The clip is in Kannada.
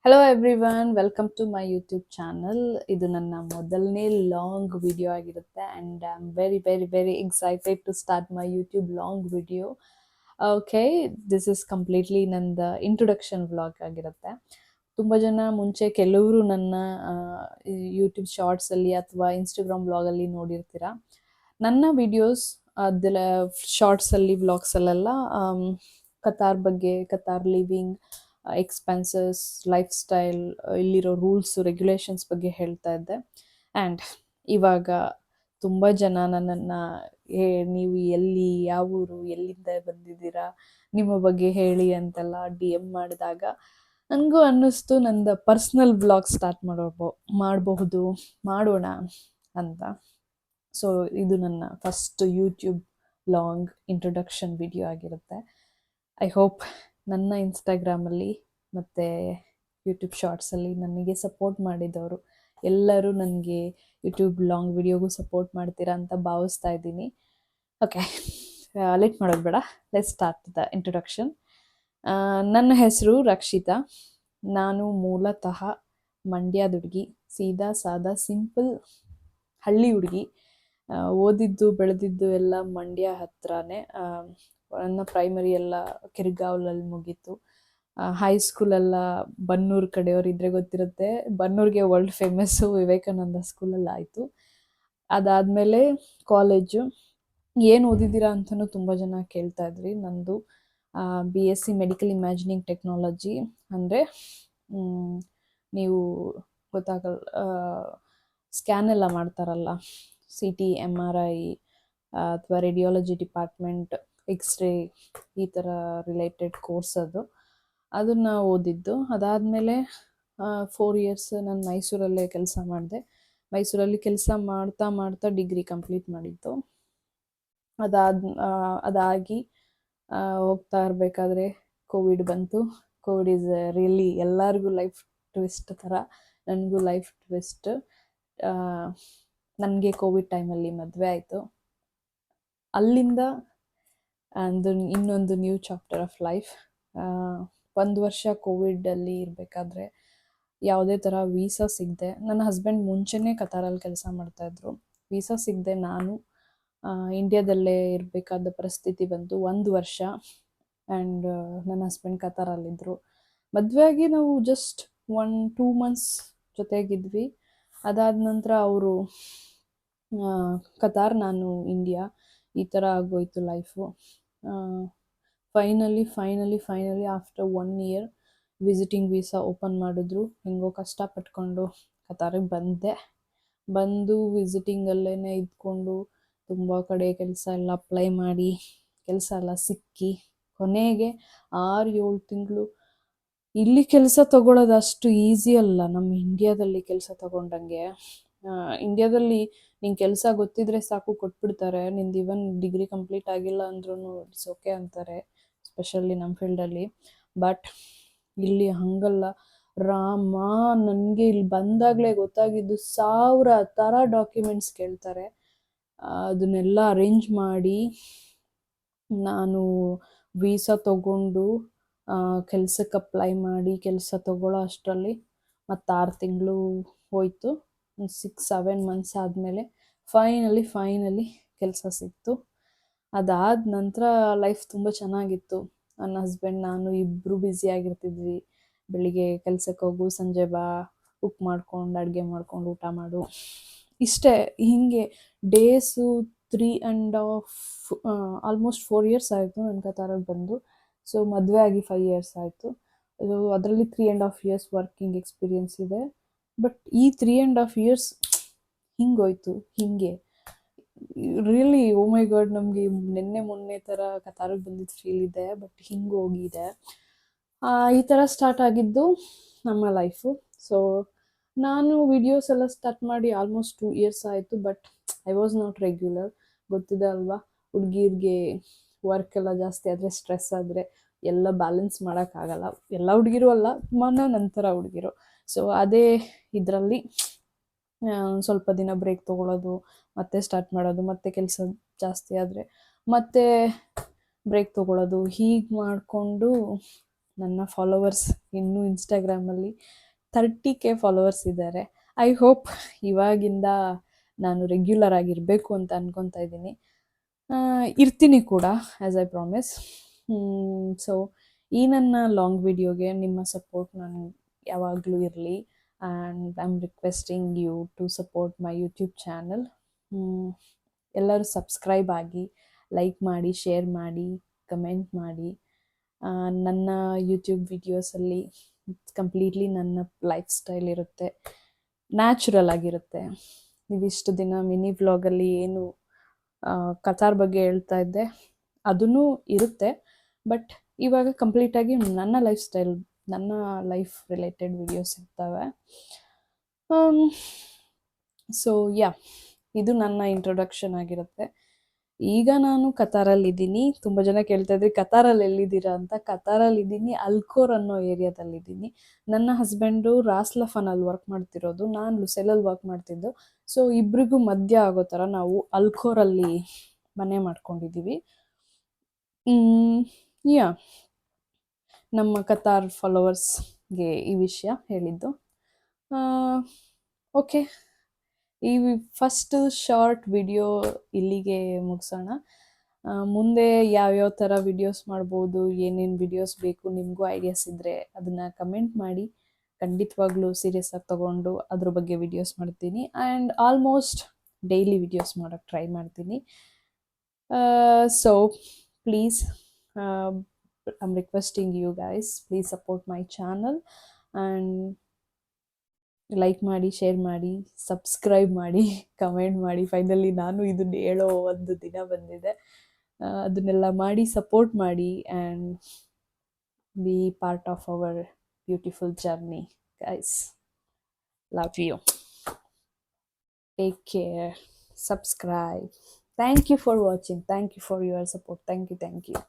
Hello everyone, welcome to my YouTube channel. ಇದು ನನ್ನ ಮೊದಲನೇ ಲಾಂಗ್ ವಿಡಿಯೋ ಆಗಿರುತ್ತೆ and I am very very very excited to start my YouTube long video. Okay, this is completely ನಂದು ಇಂಟ್ರೊಡಕ್ಷನ್ ವ್ಲಾಗ್ ಆಗಿರುತ್ತೆ. ತುಂಬ ಜನ ಮುಂಚೆ ಕೆಲವರು ನನ್ನ ಯೂಟ್ಯೂಬ್ ಶಾರ್ಟ್ಸಲ್ಲಿ ಅಥವಾ ಇನ್ಸ್ಟಾಗ್ರಾಮ್ ವ್ಲಾಗಲ್ಲಿ ನೋಡಿರ್ತೀರ. ನನ್ನ ವಿಡಿಯೋಸ್ ಅದೆಲ್ಲ ಶಾರ್ಟ್ಸಲ್ಲಿ ವ್ಲಾಗ್ಸಲ್ಲೆಲ್ಲ ಕತಾರ್ ಬಗ್ಗೆ, Qatar living, expenses, life style, ಇಲ್ಲಿರೋ ರೂಲ್ಸ್ ರೆಗ್ಯುಲೇಷನ್ಸ್ ಬಗ್ಗೆ ಹೇಳ್ತಾ ಇದ್ದೆ. ಆ್ಯಂಡ್ ಇವಾಗ ತುಂಬ ಜನ ನನ್ನನ್ನು ನೀವು ಎಲ್ಲಿ, ಯಾವ ಊರು, ಎಲ್ಲಿಂದ ಬಂದಿದ್ದೀರಾ, ನಿಮ್ಮ ಬಗ್ಗೆ ಹೇಳಿ ಅಂತೆಲ್ಲ DM ಮಾಡಿದಾಗ ನನಗೂ ಅನ್ನಿಸ್ತು ನಂದು ಪರ್ಸ್ನಲ್ ಬ್ಲಾಗ್ ಸ್ಟಾರ್ಟ್ ಮಾಡೋಣ ಅಂತ. ಸೊ ಇದು ನನ್ನ first YouTube long introduction video ಆಗಿರುತ್ತೆ. ಐ ಹೋಪ್ ನನ್ನ ಇನ್ಸ್ಟಾಗ್ರಾಮಲ್ಲಿ ಮತ್ತು ಯೂಟ್ಯೂಬ್ ಶಾರ್ಟ್ಸಲ್ಲಿ ನನಗೆ ಸಪೋರ್ಟ್ ಮಾಡಿದವರು ಎಲ್ಲರೂ ನನಗೆ ಯೂಟ್ಯೂಬ್ ಲಾಂಗ್ ವಿಡಿಯೋಗೂ ಸಪೋರ್ಟ್ ಮಾಡ್ತೀರಾ ಅಂತ ಭಾವಿಸ್ತಾ ಇದ್ದೀನಿ. ಓಕೆ, ಲೇಟ್ ಮಾಡೋದು ಬೇಡ, ಲೆಟ್ಸ್ ಸ್ಟಾರ್ಟ್ ದ ಇಂಟ್ರೊಡಕ್ಷನ್. ನನ್ನ ಹೆಸರು ರಕ್ಷಿತಾ. ನಾನು ಮೂಲತಃ ಮಂಡ್ಯದ ಹುಡುಗಿ, ಸೀದಾ ಸಾದಾ ಸಿಂಪಲ್ ಹಳ್ಳಿ ಹುಡುಗಿ. ಓದಿದ್ದು ಬೆಳೆದಿದ್ದು ಎಲ್ಲ ಮಂಡ್ಯ ಹತ್ರನೇ. ನನ್ನ ಪ್ರೈಮರಿ ಎಲ್ಲ ಕಿರ್ಗಾವ್ಲಲ್ಲಿ ಮುಗೀತು. ಹೈಸ್ಕೂಲೆಲ್ಲ ಬನ್ನೂರು ಕಡೆಯವ್ರು ಇದ್ರೆ ಗೊತ್ತಿರುತ್ತೆ, ಬನ್ನೂರಿಗೆ ವರ್ಲ್ಡ್ ಫೇಮಸ್ಸು ವಿವೇಕಾನಂದ ಸ್ಕೂಲಲ್ಲಿ ಆಯಿತು. ಅದಾದಮೇಲೆ ಕಾಲೇಜು ಏನು ಓದಿದ್ದೀರಾ ಅಂತಲೂ ತುಂಬ ಜನ ಕೇಳ್ತಾ ಇದ್ರಿ. ನಂದು BSc ಮೆಡಿಕಲ್ ಇಮ್ಯಾಜಿನಿಂಗ್ ಟೆಕ್ನಾಲಜಿ. ಅಂದರೆ ನೀವು ಗೊತ್ತಾಗಲ್ಲ, ಸ್ಕ್ಯಾನ್ ಎಲ್ಲ ಮಾಡ್ತಾರಲ್ಲ, CT, MRI ಅಥವಾ ರೇಡಿಯಾಲಜಿ ಡಿಪಾರ್ಟ್ಮೆಂಟ್, ಎಕ್ಸ್ರೇ, ಈ ಥರ ರಿಲೇಟೆಡ್ ಕೋರ್ಸ್ ಅದನ್ನು ಓದಿದ್ದು. ಅದಾದಮೇಲೆ 4 years ನಾನು ಮೈಸೂರಲ್ಲೇ ಕೆಲಸ ಮಾಡಿದೆ. ಮೈಸೂರಲ್ಲಿ ಕೆಲಸ ಮಾಡ್ತಾ ಮಾಡ್ತಾ ಡಿಗ್ರಿ ಕಂಪ್ಲೀಟ್ ಮಾಡಿದ್ದು. ಅದಾಗಿ ಹೋಗ್ತಾ ಇರಬೇಕಾದ್ರೆ ಕೋವಿಡ್ ಬಂತು. ಕೋವಿಡ್ ಈಸ್ ರಿಯಲಿ ಎಲ್ಲರಿಗೂ ಲೈಫ್ ಟ್ವಿಸ್ಟ್ ಥರ, ನನಗೂ ಲೈಫ್ ಟ್ವಿಸ್ಟ್. ನನಗೆ ಕೋವಿಡ್ ಟೈಮಲ್ಲಿ ಮದುವೆ ಆಯಿತು. ಅಲ್ಲಿಂದ ಇನ್ನೊಂದು ನ್ಯೂ ಚಾಪ್ಟರ್ ಆಫ್ ಲೈಫ್. 1 ವರ್ಷ ಕೋವಿಡಲ್ಲಿ ಇರಬೇಕಾದ್ರೆ ಯಾವುದೇ ಥರ ವೀಸಾ ಸಿಗದೆ, ನನ್ನ ಹಸ್ಬೆಂಡ್ ಮುಂಚೆನೇ ಕತಾರಲ್ಲಿ ಕೆಲಸ ಮಾಡ್ತಾಯಿದ್ರು. ವೀಸಾ ಸಿಗದೆ ನಾನು ಇಂಡಿಯಾದಲ್ಲೇ ಇರಬೇಕಾದ ಪರಿಸ್ಥಿತಿ ಬಂತು 1 ವರ್ಷ. ಆ್ಯಂಡ್ ನನ್ನ ಹಸ್ಬೆಂಡ್ ಕತಾರಲ್ಲಿದ್ದರು. ಮದುವೆಯಾಗಿ ನಾವು ಜಸ್ಟ್ 1-2 months ಜೊತೆಗಿದ್ವಿ. ಅದಾದ ನಂತರ ಅವರು ಕತಾರ್, ನಾನು ಇಂಡಿಯಾ, ಈ ಥರ ಆಗೋಯ್ತು life. Finally after 1 year visiting visa open ಮಾಡಿದ್ರು. ಹೆಂಗೋ ಕಷ್ಟಪಟ್ಕೊಂಡು ಕತಾರಿಗೆ ಬಂದು ವಿಸಿಟಿಂಗಲ್ಲೇ ಇದ್ಕೊಂಡು ತುಂಬ ಕಡೆ ಕೆಲಸ ಎಲ್ಲ ಅಪ್ಲೈ ಮಾಡಿ ಕೆಲಸ ಎಲ್ಲ ಸಿಕ್ಕಿ ಕೊನೆಗೆ 6-7 ತಿಂಗಳು. ಇಲ್ಲಿ ಕೆಲಸ ತಗೊಳ್ಳೋದು ಅಷ್ಟು ಈಸಿ ಅಲ್ಲ ನಮ್ಮ ಇಂಡಿಯಾದಲ್ಲಿ ಕೆಲಸ ತಗೊಂಡಂಗೆ. ಇಂಡಿಯಾದಲ್ಲಿ ನಿಂಗೆ ಕೆಲಸ ಗೊತ್ತಿದ್ರೆ ಸಾಕು, ಕೊಟ್ಬಿಡ್ತಾರೆ. ನಿಂದು ಇವನ್ ಡಿಗ್ರಿ ಕಂಪ್ಲೀಟ್ ಆಗಿಲ್ಲ ಅಂದ್ರೂ ಇಟ್ಸ್ ಓಕೆ ಅಂತಾರೆ, ಸ್ಪೆಷಲಿ ನಮ್ಮ ಫೀಲ್ಡಲ್ಲಿ. ಬಟ್ ಇಲ್ಲಿ ಹಂಗಲ್ಲ ರಾಮ. ನನಗೆ ಇಲ್ಲಿ ಬಂದಾಗಲೇ ಗೊತ್ತಾಗಿದ್ದು 1000 ಥರ ಡಾಕ್ಯುಮೆಂಟ್ಸ್ ಕೇಳ್ತಾರೆ. ಅದನ್ನೆಲ್ಲ ಅರೇಂಜ್ ಮಾಡಿ ನಾನು ವೀಸಾ ತಗೊಂಡು ಕೆಲಸಕ್ಕೆ ಅಪ್ಲೈ ಮಾಡಿ ಕೆಲಸ ತಗೊಳ್ಳೋ ಅಷ್ಟರಲ್ಲಿ ಮತ್ತು 6 ತಿಂಗಳು ಹೋಯಿತು. 6-7 months ಆದಮೇಲೆ ಫೈನಲಿ ಕೆಲಸ ಸಿಕ್ತು. ಅದಾದ ನಂತರ ಲೈಫ್ ತುಂಬ ಚೆನ್ನಾಗಿತ್ತು. ನನ್ನ ಹಸ್ಬೆಂಡ್ ನಾನು ಇಬ್ಬರು ಬ್ಯುಸಿಯಾಗಿರ್ತಿದ್ವಿ. ಬೆಳಿಗ್ಗೆ ಕೆಲಸಕ್ಕೆ ಹೋಗು, ಸಂಜೆ ಬಾ, ಕುಕ್ ಮಾಡ್ಕೊಂಡು, ಅಡುಗೆ ಮಾಡ್ಕೊಂಡು, ಊಟ ಮಾಡು, ಇಷ್ಟೇ. ಹೀಗೆ ಡೇಸು 3.5 ಆಲ್ಮೋಸ್ಟ್ 4 years ಆಯಿತು ನನ್ನ ಕತಾರಿಗೆ ಬಂದು. ಸೊ ಮದುವೆ ಆಗಿ 5 years ಆಯಿತು. ಅದರಲ್ಲಿ 3.5 years ವರ್ಕಿಂಗ್ ಎಕ್ಸ್ಪೀರಿಯನ್ಸ್ ಇದೆ. ಬಟ್ ಈ 3.5 years ಹಿಂಗೋಯ್ತು. ಹೀಗೆ ರಿಯಲಿ ಓ ಮೈ ಗಾಡ್, ನಮಗೆ ನಿನ್ನೆ ಮೊನ್ನೆ ಥರ ಕತಾರಿಗೆ ಬಂದಿದ್ದು ಫೀಲ್ ಇದೆ. ಬಟ್ ಹಿಂಗೆ ಹೋಗಿದೆ. ಈ ಥರ ಸ್ಟಾರ್ಟ್ ಆಗಿದ್ದು ನಮ್ಮ ಲೈಫು. ಸೊ ನಾನು ವಿಡಿಯೋಸ್ ಎಲ್ಲ ಸ್ಟಾರ್ಟ್ ಮಾಡಿ ಆಲ್ಮೋಸ್ಟ್ 2 years ಆಯಿತು. But I was not regular. ಗೊತ್ತಿದೆ ಅಲ್ವಾ, ಹುಡುಗಿರಿಗೆ ವರ್ಕ್ ಎಲ್ಲ ಜಾಸ್ತಿ ಆದರೆ, ಸ್ಟ್ರೆಸ್ ಆದರೆ ಎಲ್ಲ ಬ್ಯಾಲೆನ್ಸ್ ಮಾಡೋಕ್ಕಾಗಲ್ಲ. ಎಲ್ಲ ಹುಡುಗಿರು ಅಲ್ಲ, ನಂತರ ಹುಡುಗಿರು. ಸೊ ಅದೇ ಇದರಲ್ಲಿ ಸ್ವಲ್ಪ ದಿನ ಬ್ರೇಕ್ ತೊಗೊಳ್ಳೋದು, ಮತ್ತೆ ಸ್ಟಾರ್ಟ್ ಮಾಡೋದು, ಮತ್ತೆ ಕೆಲಸ ಜಾಸ್ತಿ ಆದರೆ ಮತ್ತೆ ಬ್ರೇಕ್ ತೊಗೊಳ್ಳೋದು, ಹೀಗೆ ಮಾಡಿಕೊಂಡು ನನ್ನ ಫಾಲೋವರ್ಸ್ ಇನ್ನೂ ಇನ್ಸ್ಟಾಗ್ರಾಮಲ್ಲಿ 30K ಫಾಲೋವರ್ಸ್ ಇದ್ದಾರೆ. ಐ ಹೋಪ್ ಇವಾಗಿಂದ ನಾನು ರೆಗ್ಯುಲರ್ ಆಗಿರಬೇಕು ಅಂತ ಅನ್ಕೊತಾ ಇದ್ದೀನಿ. ಇರ್ತೀನಿ ಕೂಡ, ಆ್ಯಸ್ ಐ ಪ್ರಾಮಿಸ್. ಸೊ ಈ ನನ್ನ ಲಾಂಗ್ ವಿಡಿಯೋಗೆ ನಿಮ್ಮ ಸಪೋರ್ಟ್ ನಾನು ಯಾವಾಗಲೂ ಇರಲಿ. And I am requesting you to support my YouTube channel. ಎಲ್ಲರೂ ಸಬ್ಸ್ಕ್ರೈಬ್ ಆಗಿ, ಲೈಕ್ ಮಾಡಿ, ಶೇರ್ ಮಾಡಿ, ಕಮೆಂಟ್ ಮಾಡಿ. ನನ್ನ ಯೂಟ್ಯೂಬ್ ವಿಡಿಯೋಸಲ್ಲಿ ಕಂಪ್ಲೀಟ್ಲಿ ನನ್ನ ಲೈಫ್ ಸ್ಟೈಲ್ ಇರುತ್ತೆ, ನ್ಯಾಚುರಲ್ ಆಗಿರುತ್ತೆ. ನೀವಿಷ್ಟು ದಿನ ಮಿನಿ ವ್ಲಾಗಲ್ಲಿ ಏನು ಕತಾರ್ ಬಗ್ಗೆ ಹೇಳ್ತಾ ಇದ್ದೆ ಅದೂ ಇರುತ್ತೆ, ಬಟ್ ಇವಾಗ ಕಂಪ್ಲೀಟಾಗಿ ನನ್ನ ಲೈಫ್ ಸ್ಟೈಲ್, ನನ್ನ ಲೈಫ್ ರಿಲೇಟೆಡ್ ವಿಡಿಯೋಸ್ ಇರ್ತವೆ. ಸೊ ಇದು ನನ್ನ ಇಂಟ್ರೊಡಕ್ಷನ್ ಆಗಿರುತ್ತೆ. ಈಗ ನಾನು ಕತಾರಲ್ಲಿದ್ದೀನಿ. ತುಂಬ ಜನ ಕೇಳ್ತಾ ಇದ್ರಿ ಕತಾರಲ್ಲಿ ಎಲ್ಲಿದ್ದೀರಾ ಅಂತ. ಕತಾರಲ್ಲಿದ್ದೀನಿ, ಅಲ್ಕೋರ್ ಅನ್ನೋ ಏರಿಯಾದಲ್ಲಿದ್ದೀನಿ. ನನ್ನ ಹಸ್ಬೆಂಡು ರಾಸ್ಲಫನಲ್ಲಿ ವರ್ಕ್ ಮಾಡ್ತಿರೋದು, ನಾನು ಲುಸೆಲಲ್ಲಿ ವರ್ಕ್ ಮಾಡ್ತಿದ್ದು. ಸೊ ಇಬ್ರಿಗೂ ಮಧ್ಯ ಆಗೋ ಥರ ನಾವು ಅಲ್ಕೋರಲ್ಲಿ ಮನೆ ಮಾಡ್ಕೊಂಡಿದ್ದೀವಿ. ನಮ್ಮ ಕತಾರ್ ಫಾಲೋವರ್ಸ್ಗೆ ಈ ವಿಷಯ ಹೇಳಿದ್ದು. ಓಕೆ, ಈ ಫಸ್ಟ್ ಶಾರ್ಟ್ ವಿಡಿಯೋ ಇಲ್ಲಿಗೆ ಮುಗಿಸೋಣ. ಮುಂದೆ ಯಾವ್ಯಾವ ಥರ ವಿಡಿಯೋಸ್ ಮಾಡ್ಬೋದು, ಏನೇನು ವಿಡಿಯೋಸ್ ಬೇಕು, ನಿಮಗೂ ಐಡಿಯಾಸ್ ಇದ್ದರೆ ಅದನ್ನು ಕಮೆಂಟ್ ಮಾಡಿ. ಖಂಡಿತವಾಗ್ಲೂ ಸೀರಿಯಸ್ ಆಗಿ ತೊಗೊಂಡು ಅದ್ರ ಬಗ್ಗೆ ವಿಡಿಯೋಸ್ ಮಾಡ್ತೀನಿ. ಆ್ಯಂಡ್ ಆಲ್ಮೋಸ್ಟ್ ಡೈಲಿ ವಿಡಿಯೋಸ್ ಮಾಡೋಕ್ಕೆ ಟ್ರೈ ಮಾಡ್ತೀನಿ. So please, I'm requesting you guys, please support my channel and like ಮಾಡಿ, ಶೇರ್ ಮಾಡಿ, ಸಬ್ಸ್ಕ್ರೈಬ್ ಮಾಡಿ, ಕಮೆಂಟ್ ಮಾಡಿ. ಫೈನಲಿ ನಾನು ಇದನ್ನ ಹೇಳೋ ಒಂದು ದಿನ ಬಂದಿದೆ. ಅದನ್ನೆಲ್ಲ ಮಾಡಿ ಸಪೋರ್ಟ್ ಮಾಡಿ and be part of our beautiful journey guys. Love you, take care, subscribe. Thank you for watching. Thank you for your support. Thank you.